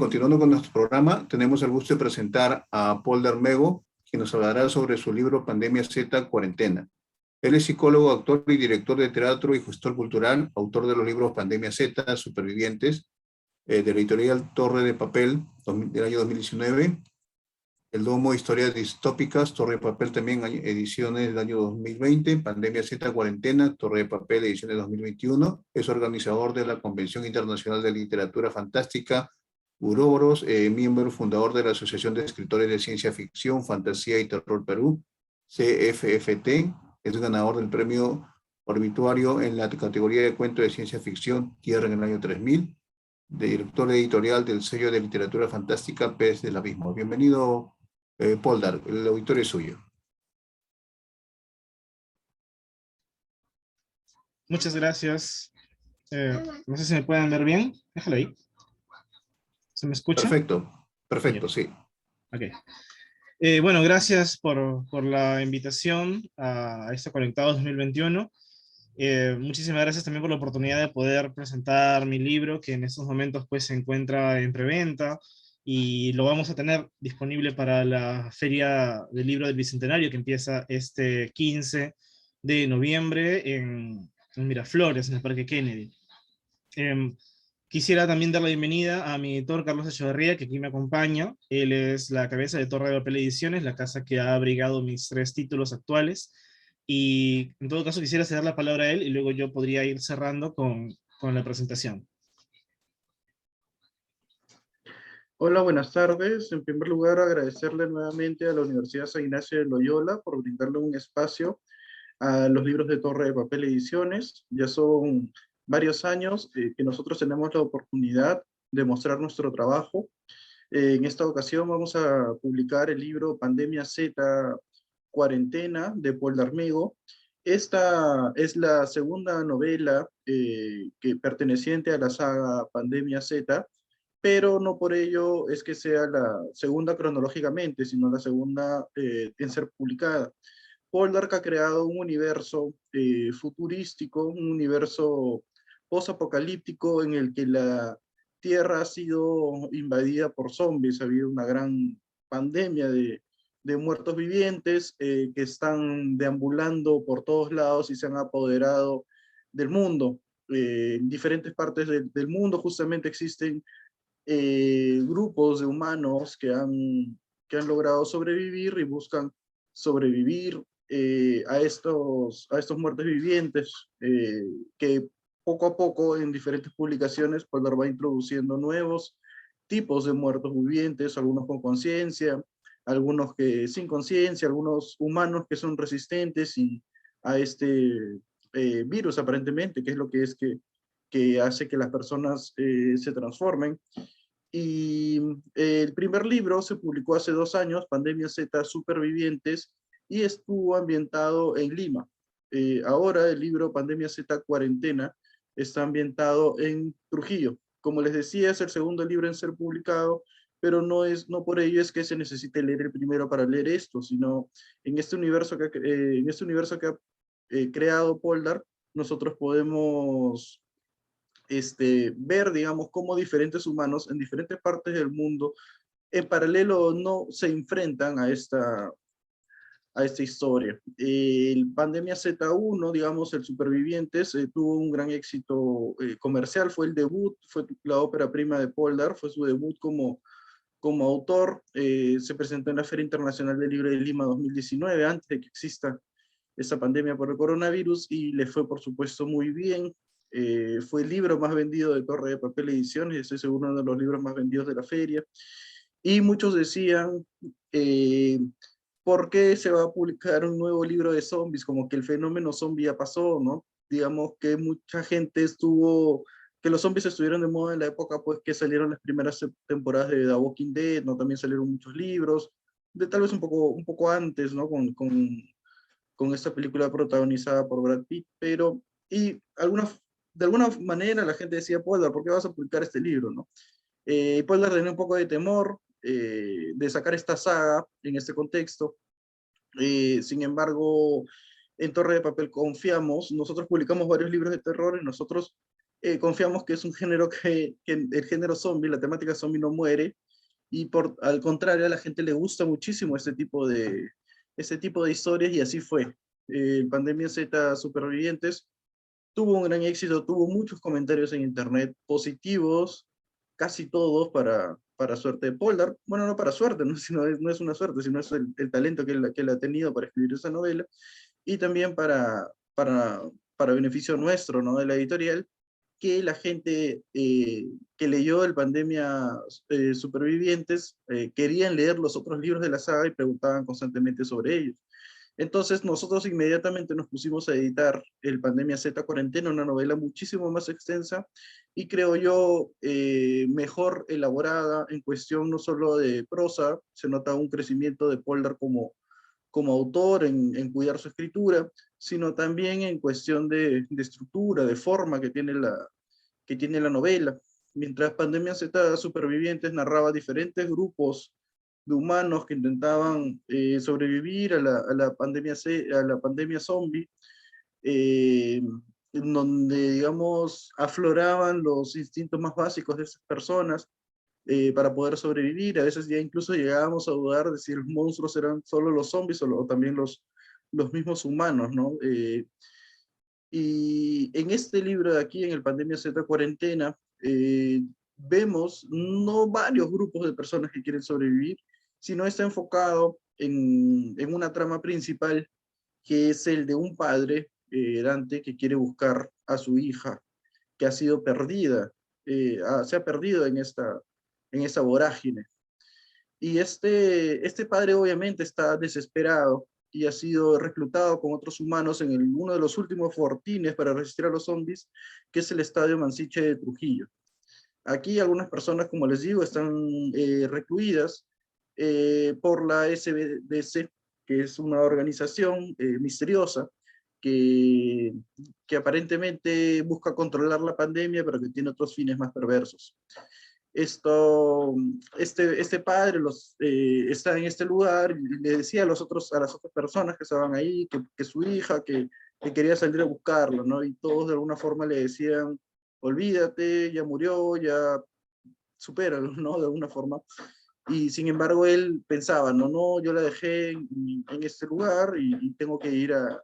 Continuando con nuestro programa, tenemos el gusto de presentar a Paul D'Armego, quien nos hablará sobre su libro Pandemia Z, Cuarentena. Él es psicólogo, actor y director de teatro y gestor cultural, autor de los libros Pandemia Z, Supervivientes, de la editorial Torre de Papel, del año 2019, El Domo, Historias Distópicas, Torre de Papel también, ediciones del año 2020, Pandemia Z, Cuarentena, Torre de Papel, ediciones 2021. Es organizador de la Convención Internacional de Literatura Fantástica, Uroboros, miembro fundador de la Asociación de Escritores de Ciencia Ficción, Fantasía y Terror Perú, CFFT. Es ganador del premio Orbituario en la categoría de cuento de ciencia ficción, Tierra en el año 3000, director editorial del sello de literatura fantástica Pez del Abismo. Bienvenido, Poldar, el auditorio es suyo. Muchas gracias. No sé si me pueden ver bien. Déjalo ahí. ¿Se me escucha? Perfecto, perfecto, Bien. sí. Ok. Bueno, gracias por la invitación a este Conectado 2021. Muchísimas gracias también por la oportunidad de poder presentar mi libro, que en estos momentos pues se encuentra en preventa, y lo vamos a tener disponible para la Feria del Libro del Bicentenario, que empieza este 15 de noviembre en Miraflores, en el Parque Kennedy. Quisiera también dar la bienvenida a mi editor Carlos Echeverría, que aquí me acompaña. Él es la cabeza de Torre de Papel Ediciones, la casa que ha abrigado mis 3 títulos actuales. Y en todo caso quisiera ceder la palabra a él y luego yo podría ir cerrando con la presentación. Hola, buenas tardes. En primer lugar, agradecerle nuevamente a la Universidad San Ignacio de Loyola por brindarle un espacio a los libros de Torre de Papel Ediciones. Ya son varios años que nosotros tenemos la oportunidad de mostrar nuestro trabajo. En esta ocasión vamos a publicar el libro Pandemia Z, Cuarentena, de Paul D'Armego. Esta es la segunda novela que perteneciente a la saga Pandemia Z, pero no por ello es que sea la segunda cronológicamente, sino la segunda en ser publicada. Poldark ha creado un universo futurístico, un universo post-apocalíptico en el que la Tierra ha sido invadida por zombies. Ha habido una gran pandemia de muertos vivientes que están deambulando por todos lados y se han apoderado del mundo. En diferentes partes del mundo justamente existen grupos de humanos que han logrado sobrevivir y buscan sobrevivir a estos muertos vivientes que poco a poco en diferentes publicaciones pues va introduciendo nuevos tipos de muertos vivientes, algunos con conciencia, algunos que sin conciencia, algunos humanos que son resistentes a este virus aparentemente, que es lo que es que hace que las personas se transformen. Y el primer libro se publicó hace 2 años, Pandemia Z, Supervivientes, y estuvo ambientado en Lima. Ahora el libro Pandemia Z, Cuarentena está ambientado en Trujillo. Como les decía, es el segundo libro en ser publicado, pero no por ello es que se necesite leer el primero para leer esto, sino en este universo que ha creado Poldark, nosotros podemos ver, digamos, cómo diferentes humanos en diferentes partes del mundo, en paralelo no se enfrentan a esta historia. El Pandemia Z1, digamos, el Supervivientes, tuvo un gran éxito comercial, fue el debut, fue la ópera prima de Poldark, fue su debut como autor, se presentó en la Feria Internacional del Libro de Lima 2019, antes de que exista esa pandemia por el coronavirus, y le fue por supuesto muy bien. Fue el libro más vendido de Torre de Papel Ediciones, ese es uno de los libros más vendidos de la feria, y muchos decían, ¿por qué se va a publicar un nuevo libro de zombies? Como que el fenómeno zombie ya pasó, ¿no? Digamos que mucha gente que los zombies estuvieron de moda en la época pues que salieron las primeras temporadas de The Walking Dead, ¿no? También salieron muchos libros, tal vez un poco antes, ¿no? Con esta película protagonizada por Brad Pitt, pero de alguna manera la gente decía, Poldar, ¿por qué vas a publicar este libro? ¿No? Poldar tenía un poco de temor de sacar esta saga en este contexto. Sin embargo, en Torre de Papel confiamos, nosotros publicamos varios libros de terror y nosotros confiamos que es un género que el género zombie, la temática zombie no muere, y al contrario, a la gente le gusta muchísimo este tipo de historias, y así fue. Pandemia Z Supervivientes tuvo un gran éxito, tuvo muchos comentarios en internet positivos, casi todos para suerte de Poldar. Bueno, no para suerte, no, no es una suerte, sino es el talento que él ha tenido para escribir esa novela, y también para beneficio nuestro, ¿no? De la editorial, que la gente que leyó el Pandemia Supervivientes querían leer los otros libros de la saga y preguntaban constantemente sobre ellos. Entonces nosotros inmediatamente nos pusimos a editar el Pandemia Z Cuarentena, una novela muchísimo más extensa y creo yo mejor elaborada en cuestión no solo de prosa, se nota un crecimiento de Poldar como autor en cuidar su escritura, sino también en cuestión de estructura, de forma que tiene la novela. Mientras Pandemia Z Supervivientes narraba diferentes grupos de humanos que intentaban sobrevivir a la pandemia zombie, en donde, digamos, afloraban los instintos más básicos de esas personas para poder sobrevivir. A veces ya incluso llegábamos a dudar de si los monstruos eran solo los zombies o también los mismos humanos, ¿no? Y en este libro de aquí, en el Pandemia Z Cuarentena, vemos no varios grupos de personas que quieren sobrevivir, sino está enfocado en una trama principal, que es el de un padre errante que quiere buscar a su hija, que ha sido perdida, se ha perdido en esta vorágine. Y este padre obviamente está desesperado y ha sido reclutado con otros humanos en uno de los últimos fortines para resistir a los zombies, que es el Estadio Mansiche de Trujillo. Aquí algunas personas, como les digo, están recluidas por la SBDC, que es una organización misteriosa que, que aparentemente busca controlar la pandemia, pero que tiene otros fines más perversos. Este padre está en este lugar y le decía a las otras personas que estaban ahí que su hija, que quería salir a buscarlo, ¿no? Y todos de alguna forma le decían, olvídate, ya murió, ya supéralo, ¿no? De alguna forma. Y sin embargo él pensaba, no, yo la dejé en este lugar y tengo que ir a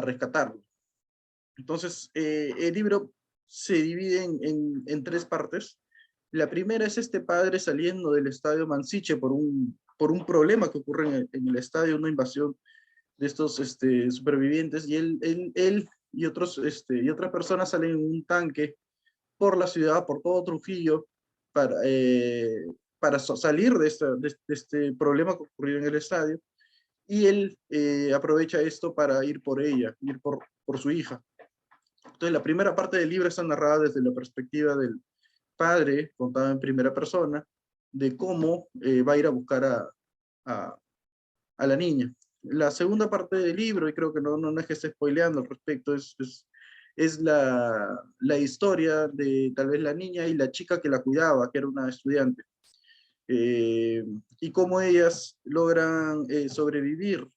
rescatarlo. Entonces, el libro se divide en tres partes. La primera es este padre saliendo del Estadio Mansiche por un problema que ocurre en el estadio, una invasión de estos supervivientes, y él y otras personas salen en un tanque por la ciudad, por todo Trujillo, para salir de este problema que ocurrió en el estadio, y él aprovecha esto para ir por ella, ir por su hija. Entonces, la primera parte del libro está narrada desde la perspectiva del padre, contada en primera persona, de cómo va a ir a buscar a la niña. La segunda parte del libro, y creo que no es que esté spoileando al respecto, es la historia de tal vez la niña y la chica que la cuidaba, que era una estudiante. Y cómo ellas logran sobrevivir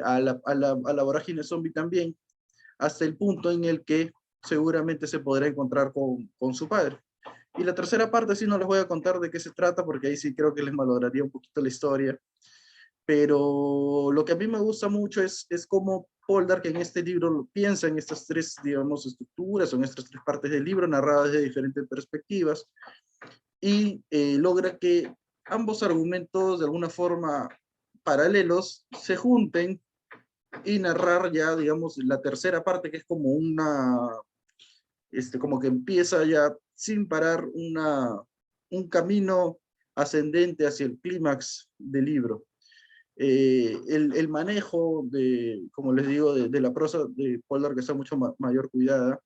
a la vorágine zombie también, hasta el punto en el que seguramente se podrá encontrar con su padre. Y la tercera parte sí no les voy a contar de qué se trata, porque ahí sí creo que les malograría un poquito la historia. Pero lo que a mí me gusta mucho es cómo Poldar, que en este libro piensa en estas tres, digamos, estructuras, o en estas tres partes del libro, narradas desde diferentes perspectivas, y logra que ambos argumentos, de alguna forma paralelos, se junten y narrar ya, digamos, la tercera parte, que es como como que empieza ya sin parar un camino ascendente hacia el clímax del libro. El manejo como les digo, de la prosa de Poldar, que está mucho mayor cuidada,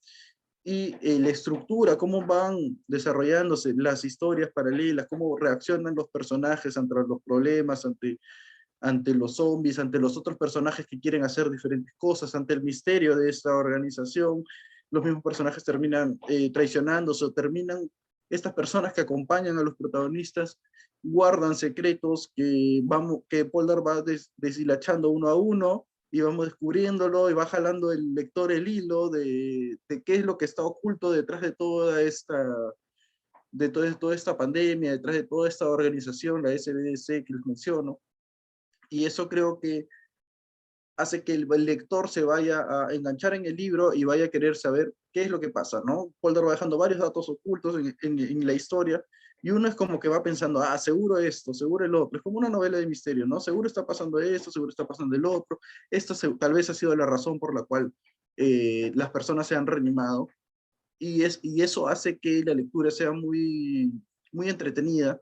y la estructura, cómo van desarrollándose las historias paralelas, cómo reaccionan los personajes ante los problemas, ante los zombies, ante los otros personajes que quieren hacer diferentes cosas, ante el misterio de esta organización. Los mismos personajes terminan traicionándose, o terminan, estas personas que acompañan a los protagonistas guardan secretos que Poldar va deshilachando uno a uno, y vamos descubriéndolo y va jalando el lector el hilo de qué es lo que está oculto detrás de toda esta pandemia, detrás de toda esta organización, la SBDC que les menciono. Y eso creo que hace que el lector se vaya a enganchar en el libro y vaya a querer saber qué es lo que pasa, ¿no? Polder va dejando varios datos ocultos en la historia, y uno es como que va pensando, ah, seguro esto, seguro el otro. Es como una novela de misterio, ¿no? Seguro está pasando esto, seguro está pasando el otro. Tal vez ha sido la razón por la cual las personas se han reanimado. Y eso hace que la lectura sea muy, muy entretenida,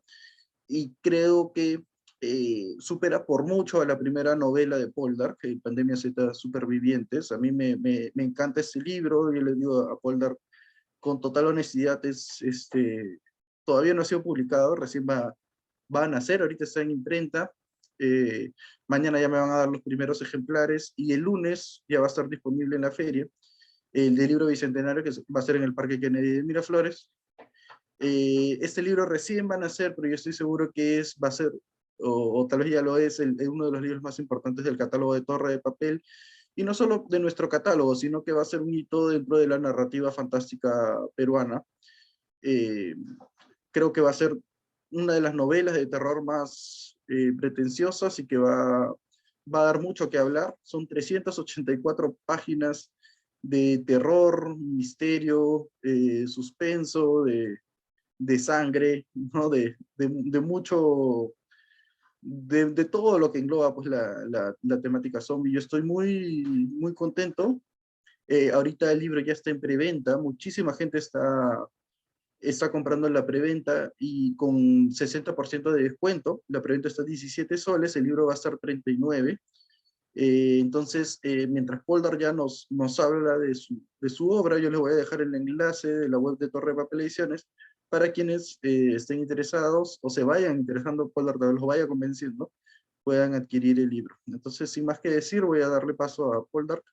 y creo que supera por mucho a la primera novela de Poldark, Pandemia Z Supervivientes. A mí me encanta este libro. Yo le digo a Poldark con total honestidad, todavía no ha sido publicado, recién va a nacer, ahorita está en imprenta. Mañana ya me van a dar los primeros ejemplares, y el lunes ya va a estar disponible en la feria el del libro bicentenario, que va a ser en el Parque Kennedy de Miraflores. Este libro recién va a nacer, pero yo estoy seguro que va a ser, o tal vez ya lo es, uno de los libros más importantes del catálogo de Torre de Papel, y no solo de nuestro catálogo, sino que va a ser un hito dentro de la narrativa fantástica peruana. Eh, Creo que va a ser una de las novelas de terror más pretenciosas, y que va a dar mucho que hablar. Son 384 páginas de terror, misterio, suspenso, de sangre, ¿no? De mucho, de todo lo que engloba pues, la temática zombie. Yo estoy muy, muy contento. Ahorita el libro ya está en preventa, muchísima gente está comprando en la preventa, y con 60% de descuento. La preventa está a 17 soles, el libro va a estar 39. Entonces, mientras Poldark ya nos habla de su obra, yo les voy a dejar el enlace de la web de Torre de Papel Ediciones para quienes estén interesados o se vayan interesando, Poldark los vaya convenciendo, puedan adquirir el libro. Entonces, sin más que decir, voy a darle paso a Poldark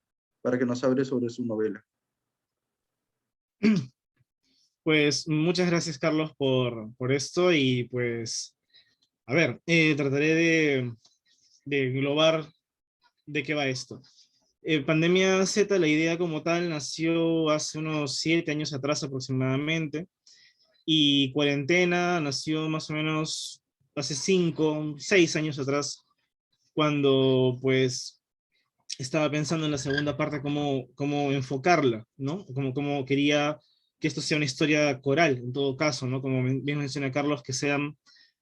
para que nos hable sobre su novela. Pues muchas gracias, Carlos, por esto, y pues, a ver, trataré de englobar de qué va esto. Pandemia Z, la idea como tal, nació hace unos 7 años atrás aproximadamente, y Cuarentena nació más o menos hace 5, 6 años atrás, cuando pues estaba pensando en la segunda parte, cómo enfocarla, ¿no? Cómo quería que esto sea una historia coral, en todo caso, ¿no? Como bien menciona Carlos, que sean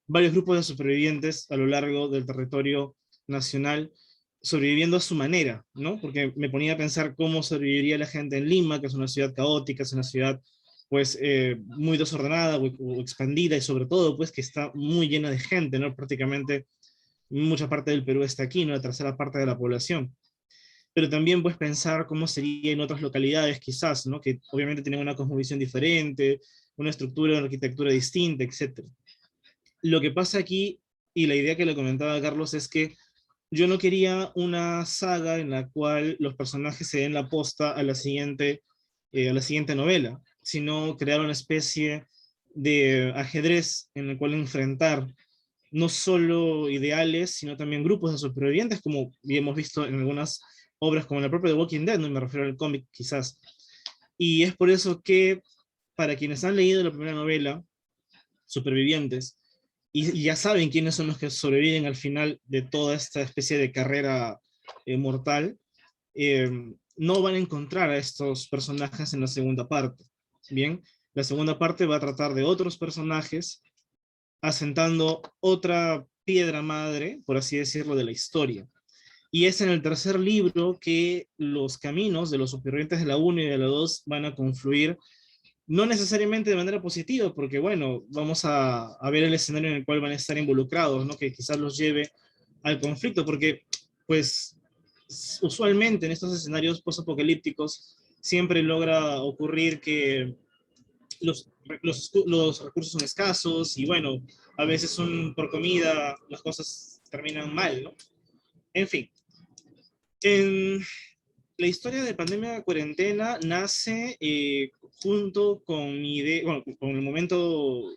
varios grupos de supervivientes a lo largo del territorio nacional, sobreviviendo a su manera, ¿no? Porque me ponía a pensar cómo sobreviviría la gente en Lima, que es una ciudad caótica, es una ciudad pues muy desordenada o expandida, y sobre todo pues que está muy llena de gente, ¿no? Prácticamente mucha parte del Perú está aquí, ¿no? La tercera parte de la población. Pero también pues pensar cómo sería en otras localidades quizás, ¿no? Que obviamente tienen una cosmovisión diferente, una estructura, una arquitectura distinta, etc. Lo que pasa aquí, y la idea que le comentaba a Carlos, es que yo no quería una saga en la cual los personajes se den la posta a la siguiente novela, sino crear una especie de ajedrez en el cual enfrentar no solo ideales, sino también grupos de supervivientes, como ya hemos visto en algunas obras como la propia de Walking Dead, no me refiero al cómic quizás. Y es por eso que, para quienes han leído la primera novela, Supervivientes, y ya saben quiénes son los que sobreviven al final de toda esta especie de carrera mortal, eh, no van a encontrar a estos personajes en la segunda parte. Bien, la segunda parte va a tratar de otros personajes, asentando otra piedra madre, por así decirlo, de la historia. Y es en el tercer libro que los caminos de los supervivientes de la 1 y de la 2 van a confluir, no necesariamente de manera positiva, porque bueno, vamos a ver el escenario en el cual van a estar involucrados, ¿no? Que quizás los lleve al conflicto, porque pues usualmente en estos escenarios post-apocalípticos siempre logra ocurrir que los recursos son escasos, y bueno, a veces por comida las cosas terminan mal, ¿no? En fin, en la historia de Pandemia Cuarentena nace junto con mi idea, bueno, con el momento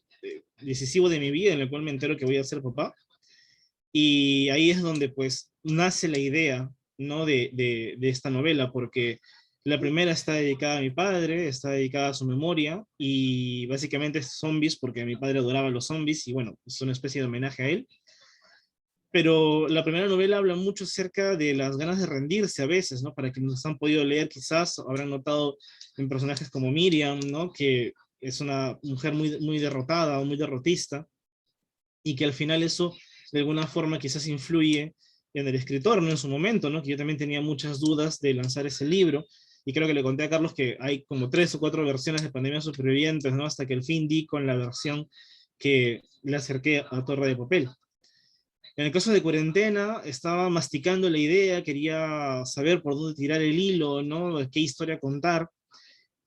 decisivo de mi vida en el cual me entero que voy a ser papá, y ahí es donde pues nace la idea ¿no? de esta novela, porque la primera está dedicada a mi padre, está dedicada a su memoria, y básicamente es zombies, porque mi padre adoraba los zombies, y bueno, es una especie de homenaje a él. Pero la primera novela habla mucho acerca de las ganas de rendirse a veces, ¿no? Para quienes han podido leer, quizás habrán notado en personajes como Miriam, ¿no? Que es una mujer muy, muy derrotada o muy derrotista, y que al final eso de alguna forma quizás influye en el escritor, ¿no? En su momento, ¿no? Que yo también tenía muchas dudas de lanzar ese libro, y creo que le conté a Carlos que hay como 3 o 4 versiones de Pandemia Supervivientes, ¿no? Hasta que al fin di con la versión que le acerqué a Torre de Papel. En el caso de Cuarentena, estaba masticando la idea, quería saber por dónde tirar el hilo, ¿no? Qué historia contar,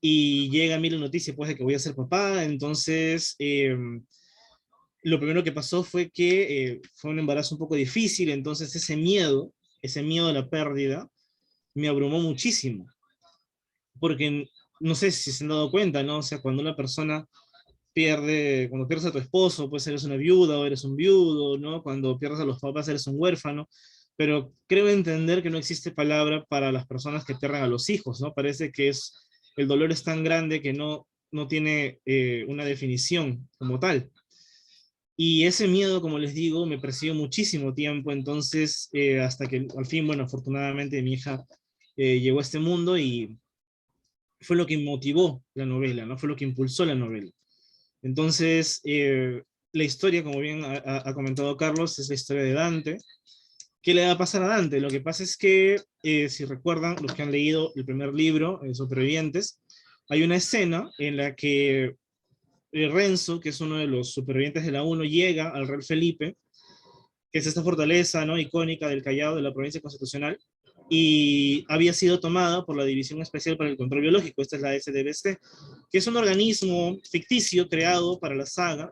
y llega a mí la noticia, pues, de que voy a ser papá. Entonces, lo primero que pasó fue que fue un embarazo un poco difícil, entonces ese miedo a la pérdida, me abrumó muchísimo, porque no sé si se han dado cuenta, ¿no? O sea, cuando una persona cuando pierdes a tu esposo, pues eres una viuda o eres un viudo, ¿no? Cuando pierdes a los papás eres un huérfano, pero creo entender que no existe palabra para las personas que pierden a los hijos, ¿no? Parece que el dolor es tan grande que no tiene una definición como tal. Y ese miedo, como les digo, me persiguió muchísimo tiempo, entonces hasta que al fin, bueno, afortunadamente mi hija llegó a este mundo, y fue lo que motivó la novela, ¿no? Fue lo que impulsó la novela. Entonces, la historia, como bien ha comentado Carlos, es la historia de Dante. ¿Qué le va a pasar a Dante? Lo que pasa es que, si recuerdan, los que han leído el primer libro, Supervivientes, hay una escena en la que Renzo, que es uno de los supervivientes de la 1, llega al Real Felipe, que es esta fortaleza, ¿no? Icónica del Callao, de la provincia constitucional, y había sido tomada por la División Especial para el Control Biológico, esta es la SDBC, que es un organismo ficticio creado para la saga,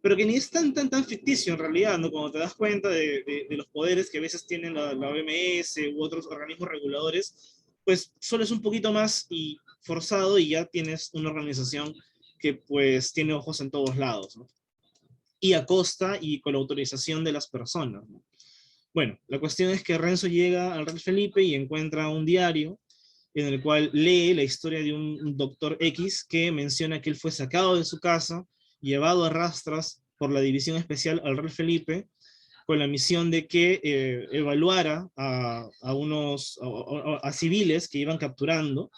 pero que ni es tan ficticio en realidad, ¿no? Cuando te das cuenta de los poderes que a veces tienen la OMS u otros organismos reguladores, pues solo es un poquito más y forzado, y ya tienes una organización que pues tiene ojos en todos lados, ¿no? Y a costa y con la autorización de las personas, ¿no? Bueno, la cuestión es que Renzo llega al Rey Felipe y encuentra un diario en el cual lee la historia de un doctor X que menciona que él fue sacado de su casa, llevado a rastras por la División Especial al Rey Felipe, con la misión de que evaluara a civiles que iban capturando,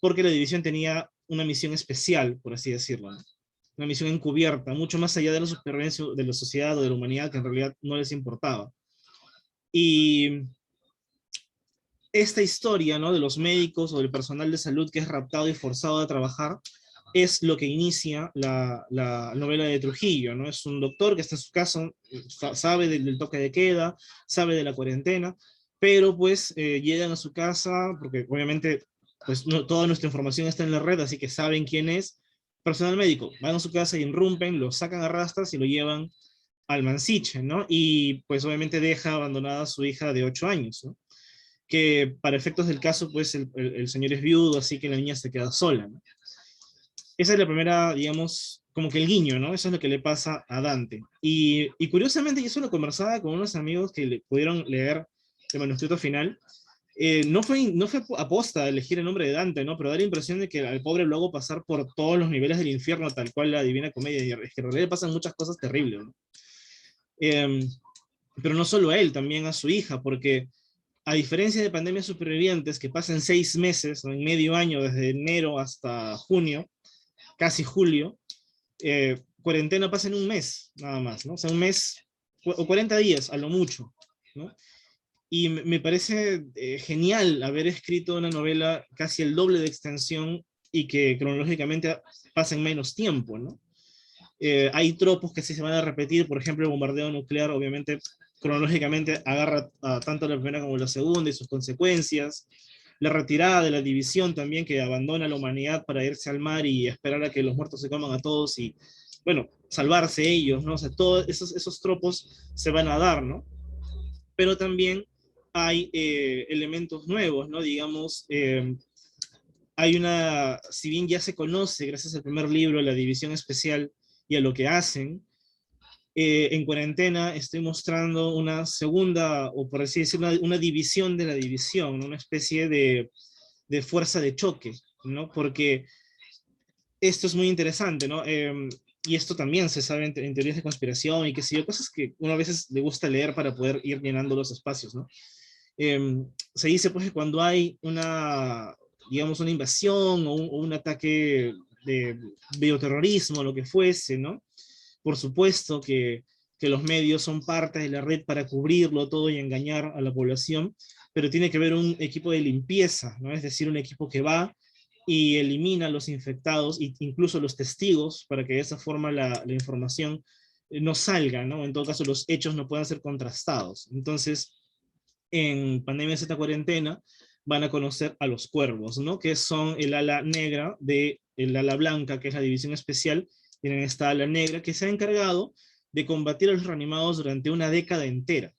porque la división tenía una misión especial, por así decirlo, ¿no? Una misión encubierta, mucho más allá de la supervivencia de la sociedad o de la humanidad, que en realidad no les importaba. Y esta historia, ¿no? De los médicos o del personal de salud que es raptado y forzado a trabajar, es lo que inicia la novela de Trujillo, ¿no? Es un doctor que está en su casa, sabe del toque de queda, sabe de la cuarentena, pero pues llegan a su casa, porque obviamente pues toda nuestra información está en la red, así que saben quién es. Personal médico, van a su casa y irrumpen, lo sacan a rastras y lo llevan al Mansiche, ¿no? Y pues obviamente deja abandonada a su hija de 8 años, ¿no? Que para efectos del caso, pues el señor es viudo, así que la niña se queda sola, ¿no? Esa es la primera, digamos, como que el guiño, ¿no? Eso es lo que le pasa a Dante. Y curiosamente, yo solo conversaba con unos amigos que le pudieron leer el manuscrito final. No fue aposta elegir el nombre de Dante, ¿no? Pero da la impresión de que al pobre lo hago pasar por todos los niveles del infierno, tal cual la Divina Comedia, y es que en realidad le pasan muchas cosas terribles, ¿no? Pero no solo a él, también a su hija, porque a diferencia de Pandemias Supervivientes, que pasan 6 meses, ¿no? En medio año, desde enero hasta junio, casi julio, Cuarentena pasa en un mes, nada más, ¿no? O sea, un mes o 40 días, a lo mucho, ¿no? Y me parece genial haber escrito una novela casi el doble de extensión y que cronológicamente pasa en menos tiempo, ¿no? Hay tropos que sí se van a repetir, por ejemplo, el bombardeo nuclear, obviamente, cronológicamente agarra a tanto la primera como la segunda y sus consecuencias. La retirada de la división también, que abandona a la humanidad para irse al mar y esperar a que los muertos se coman a todos y, bueno, salvarse ellos, ¿no? O sea, todos esos tropos se van a dar, ¿no? Pero también hay elementos nuevos, ¿no? Digamos, si bien ya se conoce, gracias al primer libro, la división especial y a lo que hacen, En cuarentena estoy mostrando una segunda, o por así decirlo, una división de la división, ¿no? Una especie de fuerza de choque, ¿no? Porque esto es muy interesante, ¿no? Y esto también se sabe en teorías de conspiración y qué sé yo, cosas que uno a veces le gusta leer para poder ir llenando los espacios, ¿no? Se dice pues que cuando hay una, digamos, una invasión o un ataque de bioterrorismo, lo que fuese, ¿no? Por supuesto que los medios son parte de la red para cubrirlo todo y engañar a la población, pero tiene que haber un equipo de limpieza, ¿no? Es decir, un equipo que va y elimina a los infectados e incluso los testigos para que de esa forma la información no salga, ¿no? En todo caso, los hechos no puedan ser contrastados. Entonces, en Pandemia Z Cuarentena van a conocer a los cuervos, ¿no? Que son el ala negra de el ala blanca, que es la división especial. Tienen esta ala negra que se ha encargado de combatir a los reanimados durante una década entera,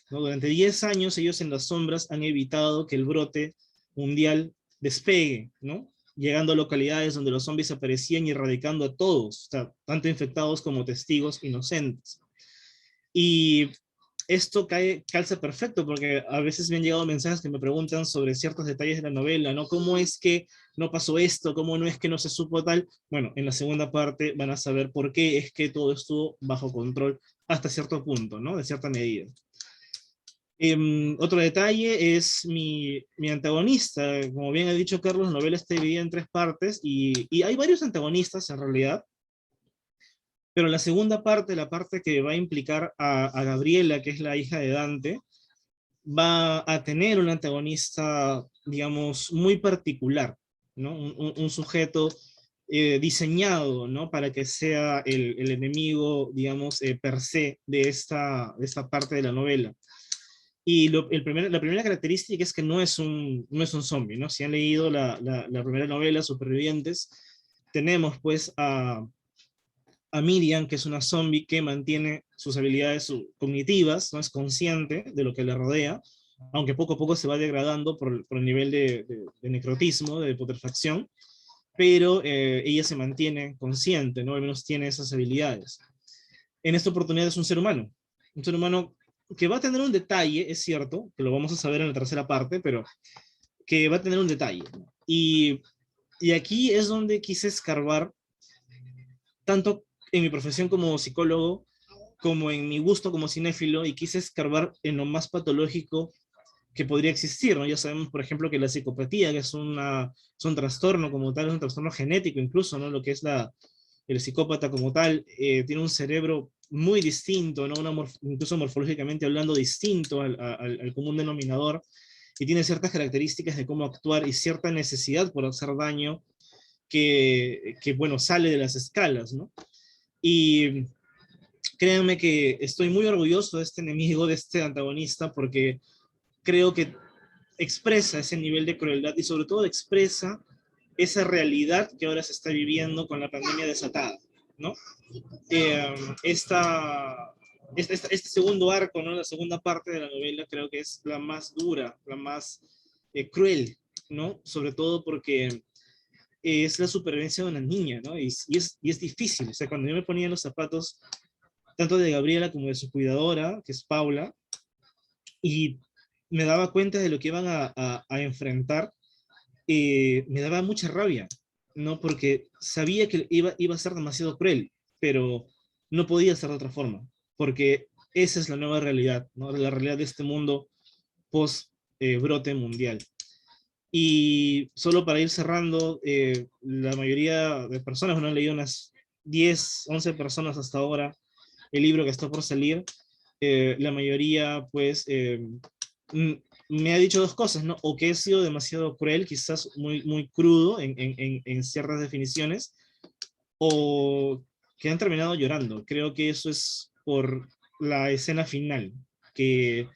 ¿no? Durante 10 años ellos en las sombras han evitado que el brote mundial despegue, ¿no? Llegando a localidades donde los zombies aparecían y erradicando a todos, o sea, tanto infectados como testigos inocentes. Y esto calza perfecto, porque a veces me han llegado mensajes que me preguntan sobre ciertos detalles de la novela, ¿no? ¿Cómo es que no pasó esto? ¿Cómo no es que no se supo tal? Bueno, en la segunda parte van a saber por qué es que todo estuvo bajo control hasta cierto punto, ¿no? De cierta medida. Otro detalle es mi antagonista. Como bien ha dicho Carlos, la novela está dividida en 3 partes y hay varios antagonistas en realidad. Pero la segunda parte, la parte que va a implicar a Gabriela, que es la hija de Dante, va a tener un antagonista, digamos, muy particular, ¿no? Un sujeto diseñado, ¿no? Para que sea el enemigo, digamos, per se de esta parte de la novela. Y la primera característica es que no es un zombie, ¿no? Si han leído la primera novela, Supervivientes, tenemos pues a Miriam, que es una zombie que mantiene sus habilidades cognitivas, no es consciente de lo que le rodea, aunque poco a poco se va degradando por el nivel de necrotismo, de putrefacción, pero ella se mantiene consciente, ¿no? Al menos tiene esas habilidades. En esta oportunidad es un ser humano que va a tener un detalle, es cierto, que lo vamos a saber en la tercera parte, pero que va a tener un detalle. Y aquí es donde quise escarbar tanto en mi profesión como psicólogo, como en mi gusto como cinéfilo, y quise escarbar en lo más patológico que podría existir, ¿no? Ya sabemos, por ejemplo, que la psicopatía, que es un trastorno como tal, es un trastorno genético incluso, ¿no? Lo que es el psicópata como tal, tiene un cerebro muy distinto, ¿no? Incluso morfológicamente hablando, distinto al común denominador, y tiene ciertas características de cómo actuar y cierta necesidad por hacer daño bueno, sale de las escalas, ¿no? Y créanme que estoy muy orgulloso de este enemigo, de este antagonista, porque creo que expresa ese nivel de crueldad y sobre todo expresa esa realidad que ahora se está viviendo con la pandemia desatada, ¿no? Este segundo arco, ¿no? La segunda parte de la novela creo que es la más dura, la más cruel, ¿no? Sobre todo porque es la supervivencia de una niña, ¿no? Y es difícil, o sea, cuando yo me ponía en los zapatos tanto de Gabriela como de su cuidadora, que es Paula, y me daba cuenta de lo que iban a enfrentar, me daba mucha rabia, ¿no? Porque sabía que iba a ser demasiado cruel, pero no podía ser de otra forma, porque esa es la nueva realidad, ¿no? La realidad de este mundo post brote mundial. Y solo para ir cerrando, la mayoría de personas, bueno, han leído unas 10, 11 personas hasta ahora el libro que está por salir. La mayoría, pues, me ha dicho 2 cosas, ¿no? O que he sido demasiado cruel, quizás muy crudo en ciertas definiciones, o que han terminado llorando. Creo que eso es por la escena final, que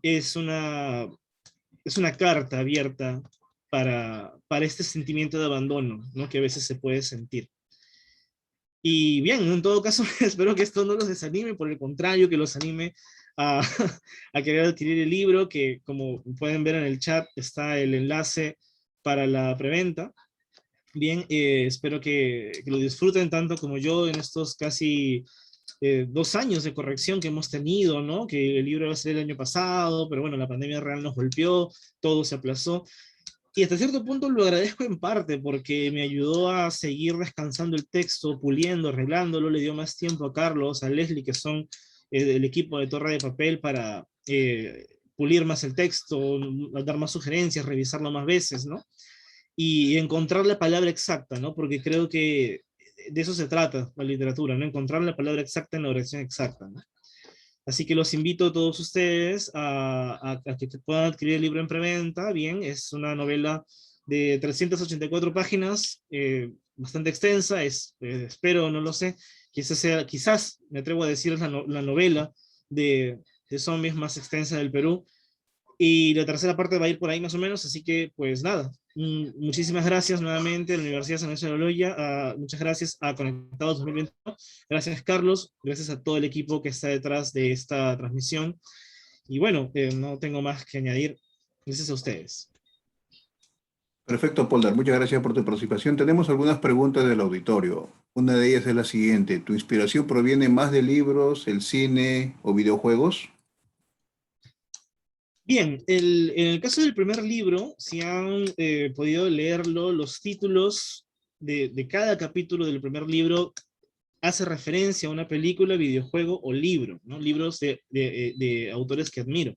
es una carta abierta para este sentimiento de abandono, ¿no? Que a veces se puede sentir. Y bien, en todo caso, espero que esto no los desanime, por el contrario, que los anime a, a querer adquirir el libro, que como pueden ver en el chat está el enlace para la preventa. Bien, espero que lo disfruten tanto como yo en estos casi 2 años de corrección que hemos tenido, ¿no? Que el libro iba a salir el año pasado, pero bueno, la pandemia real nos golpeó, todo se aplazó. Y hasta cierto punto lo agradezco en parte porque me ayudó a seguir descansando el texto, puliendo, arreglándolo, le dio más tiempo a Carlos, a Leslie, que son del equipo de Torre de Papel, para pulir más el texto, dar más sugerencias, revisarlo más veces, ¿no? Y encontrar la palabra exacta, ¿no? Porque creo que de eso se trata la literatura, ¿no? Encontrar la palabra exacta en la oración exacta, ¿no? Así que los invito a todos ustedes a que puedan adquirir el libro en preventa. Bien, es una novela de 384 páginas, bastante extensa, espero, no lo sé, quizás, me atrevo a decir, es la novela de zombies más extensa del Perú. Y la tercera parte va a ir por ahí más o menos, así que pues nada, muchísimas gracias nuevamente a la Universidad San Ignacio de Loyola, muchas gracias a Conectados 2021, gracias Carlos, gracias a todo el equipo que está detrás de esta transmisión, y bueno, no tengo más que añadir, gracias a ustedes. Perfecto, Polder. Muchas gracias por tu participación. Tenemos algunas preguntas del auditorio. Una de ellas es la siguiente. ¿Tu inspiración proviene más de libros, el cine o videojuegos? Bien, en el caso del primer libro, si han podido leerlo, los títulos de cada capítulo del primer libro hace referencia a una película, videojuego o libro, ¿no? Libros de autores que admiro.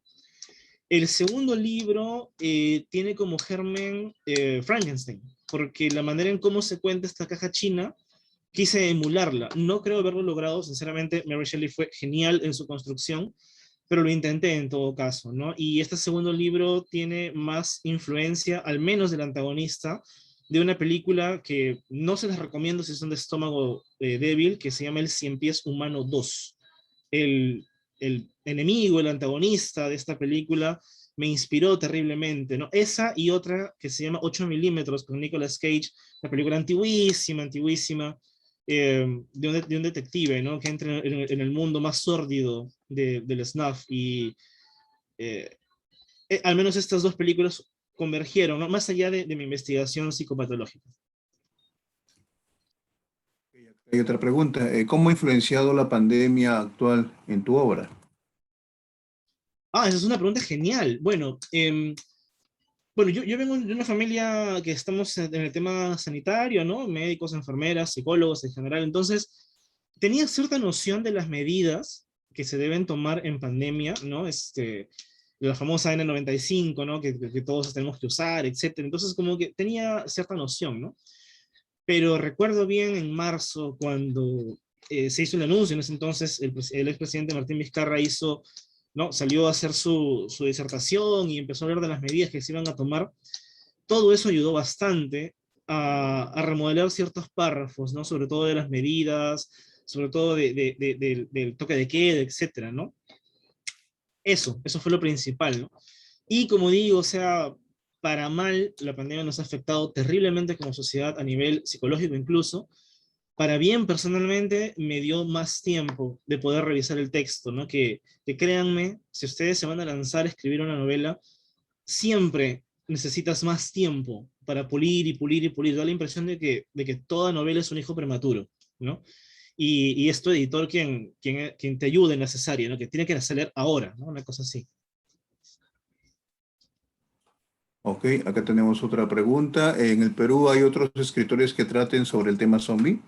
El segundo libro tiene como germen Frankenstein, porque la manera en cómo se cuenta esta caja china, quise emularla. No creo haberlo logrado, sinceramente, Mary Shelley fue genial en su construcción, pero lo intenté en todo caso, ¿no? Y este segundo libro tiene más influencia, al menos del antagonista, de una película que no se les recomiendo si son de estómago débil, que se llama El Cien Pies Humano 2. El enemigo, el antagonista de esta película, me inspiró terriblemente, ¿no? Esa y otra que se llama 8 milímetros con Nicolas Cage, una película antiguísima, antiguísima, de un detective, ¿no? Que entra en el mundo más sórdido del snuff, y al menos estas dos películas convergieron, ¿no? Más allá de mi investigación psicopatológica. Hay otra pregunta. ¿Cómo ha influenciado la pandemia actual en tu obra? Esa es una pregunta genial. Bueno, bueno, yo vengo de una familia que estamos en el tema sanitario, ¿no? Médicos, enfermeras, psicólogos en general. Entonces, tenía cierta noción de las medidas que se deben tomar en pandemia, ¿no? La famosa N95, ¿no? Que todos tenemos que usar, etcétera. Entonces, como que tenía cierta noción, ¿no? Pero recuerdo bien en marzo, cuando se hizo el anuncio, en ese entonces el expresidente Martín Vizcarra ¿no? Salió a hacer su disertación y empezó a hablar de las medidas que se iban a tomar. Todo eso ayudó bastante a remodelar ciertos párrafos, ¿no? Sobre todo de las medidas, sobre todo del toque de queda, etcétera, ¿no? Eso fue lo principal, ¿no? Y como digo, o sea, para mal, la pandemia nos ha afectado terriblemente como sociedad a nivel psicológico incluso. Para bien, personalmente, me dio más tiempo de poder revisar el texto, ¿no? Que créanme, si ustedes se van a lanzar a escribir una novela, siempre necesitas más tiempo para pulir y pulir y pulir. Da la impresión de que toda novela es un hijo prematuro, ¿no? Y es tu editor quien te ayude en necesario, ¿no? Que tiene que hacer ahora, ¿no? Una cosa así. Ok, acá tenemos otra pregunta. ¿En el Perú hay otros escritores que traten sobre el tema zombie?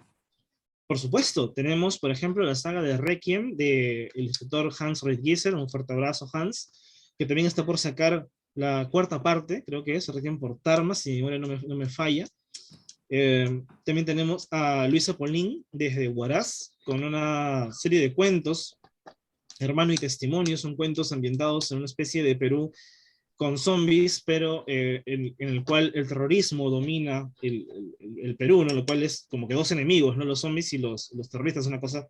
Por supuesto, tenemos, por ejemplo, la saga de Requiem del escritor Hans Reitgieser, un fuerte abrazo, Hans, que también está por sacar la cuarta parte, creo que es Requiem por Tarma, si mi memoria no me falla. También tenemos a Luisa Polín desde Huaraz, con una serie de cuentos, Hermano y Testimonio, son cuentos ambientados en una especie de Perú con zombies, pero en el cual el terrorismo domina el Perú, ¿no? Lo cual es como que dos enemigos, ¿no? Los zombies y los terroristas, una cosa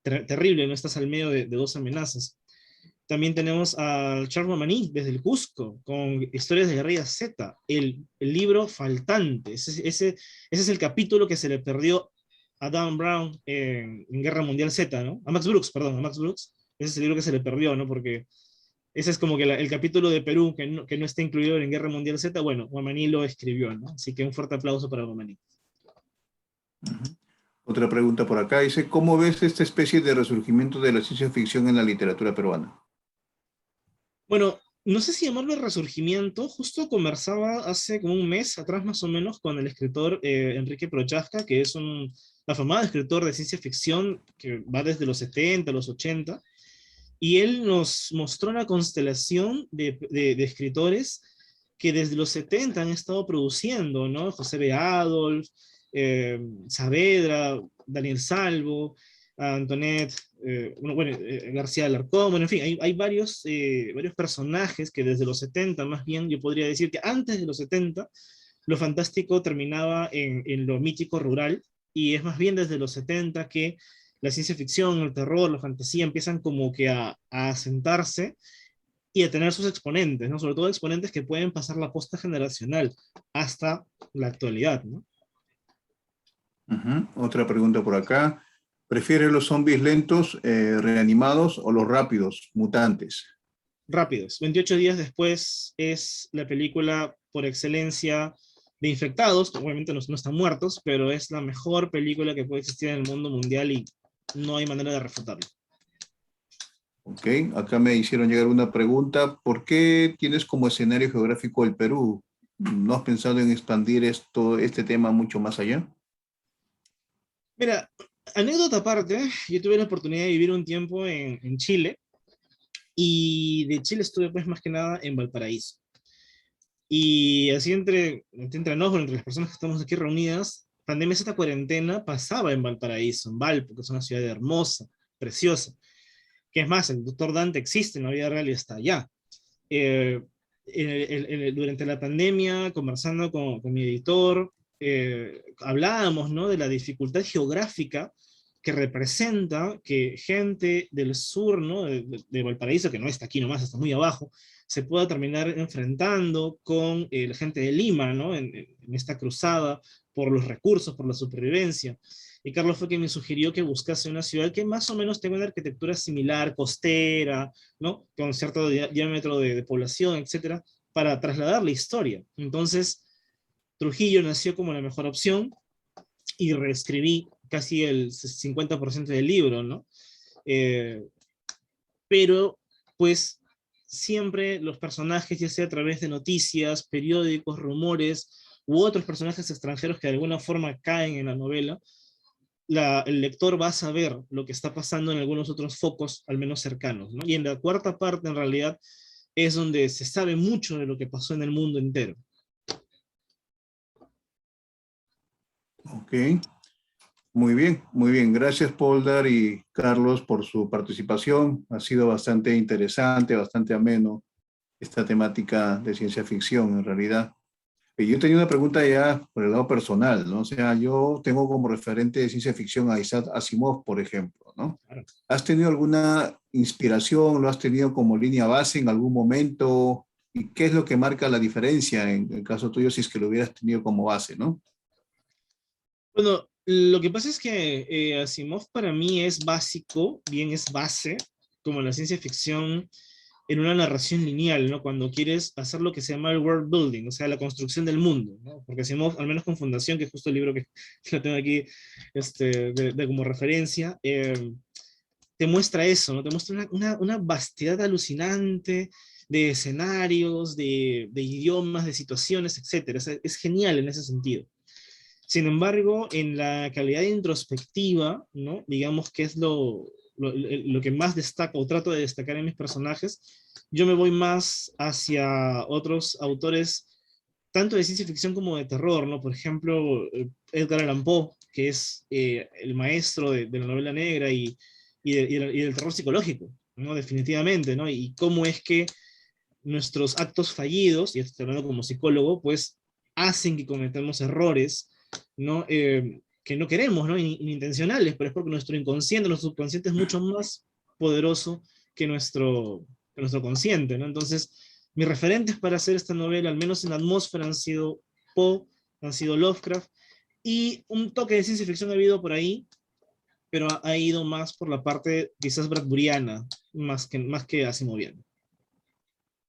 terrible, ¿no? Estás al medio de dos amenazas. También tenemos a Charles Mamani desde el Cusco, con Historias de Guerrilla Z, el libro faltante. Ese es el capítulo que se le perdió a Dan Brown en Guerra Mundial Z, ¿no? A Max Brooks, perdón, a Max Brooks. Ese es el libro que se le perdió, ¿no? Porque ese es como que el capítulo de Perú que no está incluido en Guerra Mundial Z. Bueno, Guamaní lo escribió, ¿no? Así que un fuerte aplauso para Guamaní. Otra pregunta por acá dice, ¿cómo ves esta especie de resurgimiento de la ciencia ficción en la literatura peruana? Bueno, no sé si llamarlo resurgimiento, justo conversaba hace como un mes atrás más o menos con el escritor Enrique Prochaska, que es un afamado escritor de ciencia ficción que va desde los 70 a los 80, y él nos mostró una constelación de escritores que desde los 70 han estado produciendo, ¿no? José B. Adolf, Saavedra, Daniel Salvo, Antoinette, García Alarcón, bueno, en fin, hay varios personajes que desde los 70, más bien yo podría decir que antes de los 70, lo fantástico terminaba en lo mítico rural, y es más bien desde los 70 que la ciencia ficción, el terror, la fantasía empiezan como que a asentarse y a tener sus exponentes, ¿no? Sobre todo exponentes que pueden pasar la posta generacional hasta la actualidad, ¿no? Otra pregunta por acá. ¿Prefieres los zombies lentos, reanimados o los rápidos, mutantes? Rápidos. 28 días después es la película por excelencia de infectados, que obviamente no están muertos, pero es la mejor película que puede existir en el mundo mundial y no hay manera de refutarlo. Ok, acá me hicieron llegar una pregunta. ¿Por qué tienes como escenario geográfico el Perú? ¿No has pensado en expandir este tema mucho más allá? Mira, anécdota aparte, yo tuve la oportunidad de vivir un tiempo en Chile, y de Chile estuve pues más que nada en Valparaíso. Y así entre nosotros, entre las personas que estamos aquí reunidas, pandemia esta cuarentena pasaba en Valparaíso, en Valpo, que es una ciudad hermosa, preciosa. Que es más, el doctor Dante existe en la vida real y está allá. Eh, Durante la pandemia, conversando con mi editor, hablábamos, ¿no?, de la dificultad geográfica que representa que gente del sur, ¿no?, de Valparaíso, que no está aquí nomás, está muy abajo, se pueda terminar enfrentando con la gente de Lima, ¿no?, en esta cruzada por los recursos, por la supervivencia. Y Carlos fue quien me sugirió que buscase una ciudad que más o menos tenga una arquitectura similar, costera, ¿no?, con cierto diámetro de población, etcétera, para trasladar la historia. Entonces, Trujillo nació como la mejor opción y reescribí casi el 50% del libro, ¿no? Eh, pero, pues, siempre los personajes, ya sea a través de noticias, periódicos, rumores, u otros personajes extranjeros que de alguna forma caen en la novela, el lector va a saber lo que está pasando en algunos otros focos, al menos cercanos, ¿no? Y en la cuarta parte, en realidad, es donde se sabe mucho de lo que pasó en el mundo entero. Ok, muy bien, muy bien. Gracias, Poldar y Carlos, por su participación. Ha sido bastante interesante, bastante ameno esta temática de ciencia ficción, en realidad. Yo tenía una pregunta ya por el lado personal, ¿no? O sea, yo tengo como referente de ciencia ficción a Isaac Asimov, por ejemplo, ¿no? ¿Has tenido alguna inspiración, lo has tenido como línea base en algún momento? ¿Y qué es lo que marca la diferencia en el caso tuyo si es que lo hubieras tenido como base, ¿no? Bueno, lo que pasa es que Asimov para mí es básico, bien es base, como la ciencia ficción en una narración lineal, ¿no? Cuando quieres hacer lo que se llama el world building, o sea, la construcción del mundo, ¿no? Porque Asimov, al menos con Fundación, que es justo el libro que lo tengo aquí como referencia, te muestra eso, ¿no? Te muestra una vastedad alucinante de escenarios, de idiomas, de situaciones, etc. O sea, es genial en ese sentido. Sin embargo, en la calidad introspectiva, ¿no?, digamos que es lo que más destaco o trato de destacar en mis personajes, yo me voy más hacia otros autores, tanto de ciencia ficción como de terror, ¿no? Por ejemplo, Edgar Allan Poe, que es el maestro de la novela negra y del terror psicológico, ¿no? Definitivamente, ¿no? Y cómo es que nuestros actos fallidos, y estoy hablando como psicólogo, pues hacen que cometamos errores, ¿no? Que no queremos, ¿no? Inintencionales, pero es porque nuestro inconsciente, nuestro subconsciente es mucho más poderoso que nuestro consciente, ¿no? Entonces, mis referentes para hacer esta novela, al menos en la atmósfera, han sido Poe, han sido Lovecraft, y un toque de ciencia ficción ha habido por ahí, pero ha ido más por la parte quizás bradburiana, más que asimoviana.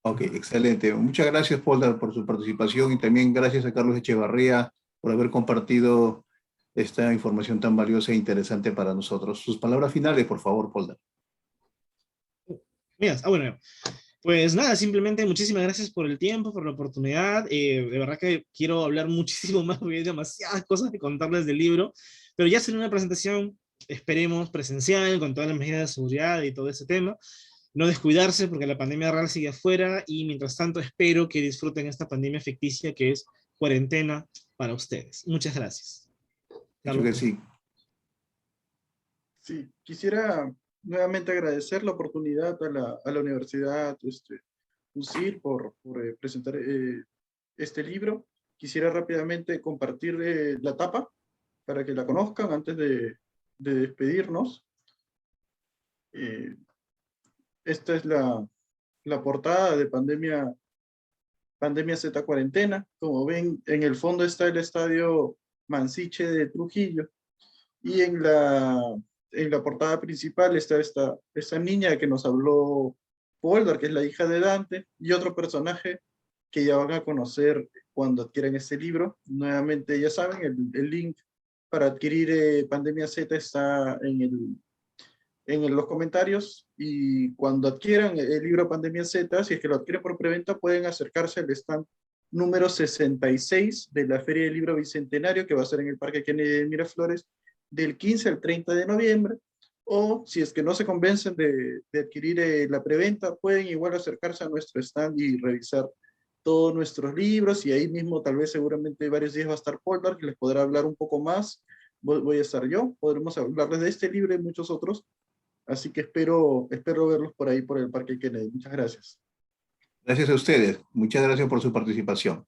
Ok, excelente. Muchas gracias, Poldar, por su participación y también gracias a Carlos Echevarría por haber compartido esta información tan valiosa e interesante para nosotros. Sus palabras finales, por favor, Polder. Mira, bueno, pues nada, simplemente muchísimas gracias por el tiempo, por la oportunidad. De verdad que quiero hablar muchísimo más porque hay demasiadas cosas que contarles del libro, pero ya será una presentación, esperemos, presencial, con todas las medidas de seguridad y todo ese tema. No descuidarse porque la pandemia real sigue afuera y mientras tanto espero que disfruten esta pandemia ficticia que es cuarentena para ustedes. Muchas gracias. Dicho que sí. Sí, quisiera nuevamente agradecer la oportunidad a la Universidad USIR por presentar este libro. Quisiera rápidamente compartir la tapa para que la conozcan antes de despedirnos. Esta es la portada de Pandemia Z Cuarentena. Como ven, en el fondo está el estadio Mansiche de Trujillo. Y en la portada principal está esta niña que nos habló Polder, que es la hija de Dante, y otro personaje que ya van a conocer cuando adquieran este libro. Nuevamente, ya saben, el link para adquirir Pandemia Z está en los comentarios, y cuando adquieran el libro Pandemia Z, si es que lo adquieren por preventa, pueden acercarse al stand número 66 de la Feria del Libro Bicentenario, que va a ser en el Parque Kennedy de Miraflores, del 15 al 30 de noviembre, o si es que no se convencen de adquirir la preventa, pueden igual acercarse a nuestro stand y revisar todos nuestros libros, y ahí mismo tal vez seguramente varios días va a estar Polder, que les podrá hablar un poco más. Voy a estar yo, podremos hablarles de este libro y muchos otros, así que espero verlos por ahí por el Parque Kennedy. Muchas gracias. Gracias a ustedes. Muchas gracias por su participación.